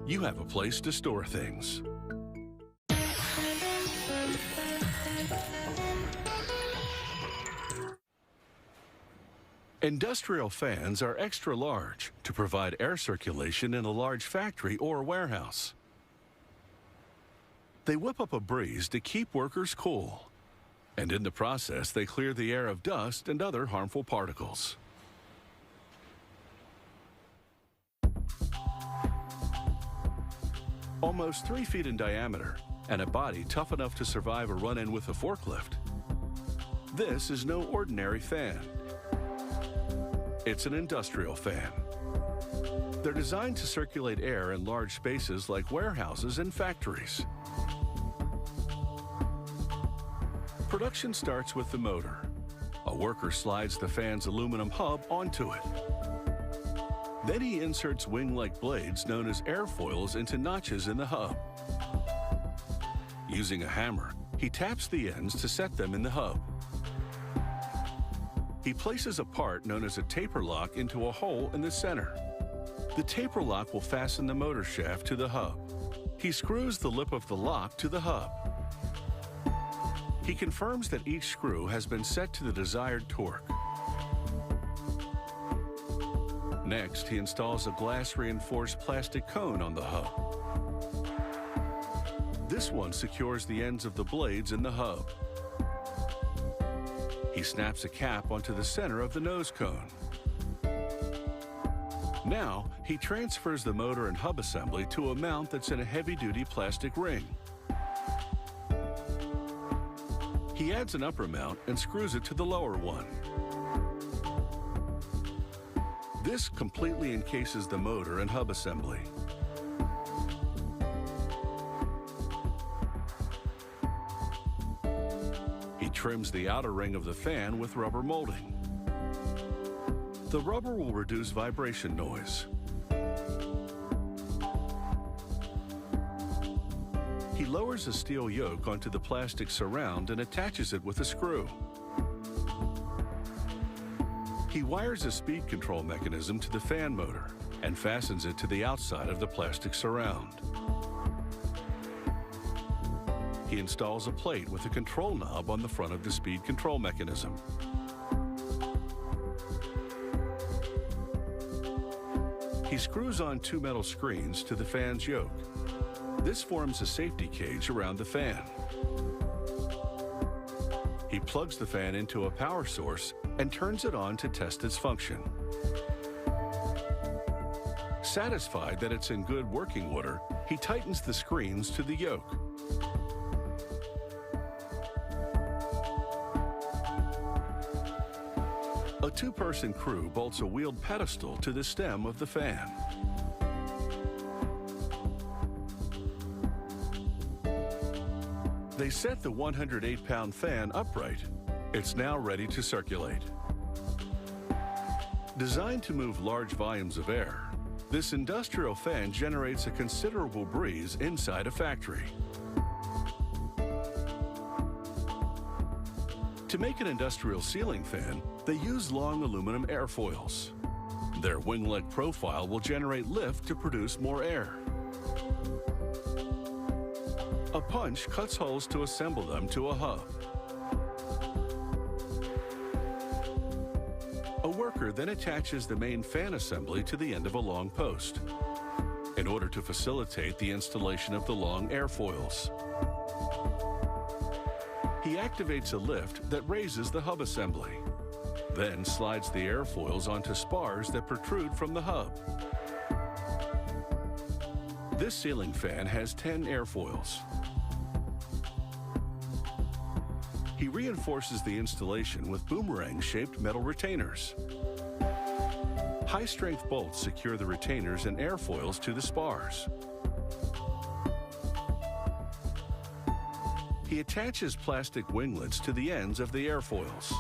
you have a place to store things. Industrial fans are extra large to provide air circulation in a large factory or warehouse. They whip up a breeze to keep workers cool, and in the process, they clear the air of dust and other harmful particles. Almost 3 feet in diameter and a body tough enough to survive a run-in with a forklift. This is no ordinary fan. It's an industrial fan. They're designed to circulate air in large spaces like warehouses and factories. Production starts with the motor. A worker slides the fan's aluminum hub onto it. Then he inserts wing-like blades known as airfoils into notches in the hub. Using a hammer, he taps the ends to set them in the hub. He places a part known as a taper lock into a hole in the center. The taper lock will fasten the motor shaft to the hub. He screws the lip of the lock to the hub. He confirms that each screw has been set to the desired torque. Next, he installs a glass-reinforced plastic cone on the hub. This one secures the ends of the blades in the hub. He snaps a cap onto the center of the nose cone. Now, he transfers the motor and hub assembly to a mount that's in a heavy-duty plastic ring. He adds an upper mount and screws it to the lower one. This completely encases the motor and hub assembly. He trims the outer ring of the fan with rubber molding. The rubber will reduce vibration noise. He lowers a steel yoke onto the plastic surround and attaches it with a screw. He wires a speed control mechanism to the fan motor and fastens it to the outside of the plastic surround. He installs a plate with a control knob on the front of the speed control mechanism. He screws on 2 metal screens to the fan's yoke. This forms a safety cage around the fan. He plugs the fan into a power source and turns it on to test its function. Satisfied that it's in good working order, he tightens the screens to the yoke. A 2-person crew bolts a wheeled pedestal to the stem of the fan. They set the 108-pound fan upright. It's now ready to circulate. Designed to move large volumes of air, this industrial fan generates a considerable breeze inside a factory. To make an industrial ceiling fan, they use long aluminum airfoils. Their wing-like profile will generate lift to produce more air. A punch cuts holes to assemble them to a hub. A worker then attaches the main fan assembly to the end of a long post in order to facilitate the installation of the long airfoils. He activates a lift that raises the hub assembly, then slides the airfoils onto spars that protrude from the hub. This ceiling fan has 10 airfoils. He reinforces the installation with boomerang-shaped metal retainers. High-strength bolts secure the retainers and airfoils to the spars. He attaches plastic winglets to the ends of the airfoils.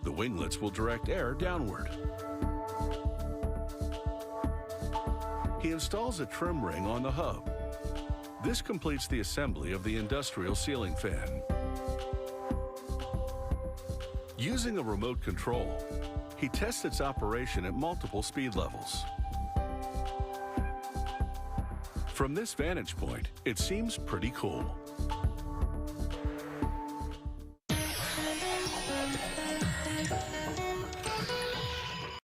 The winglets will direct air downward. He installs a trim ring on the hub. This completes the assembly of the industrial ceiling fan. Using a remote control, he tests its operation at multiple speed levels. From this vantage point, it seems pretty cool.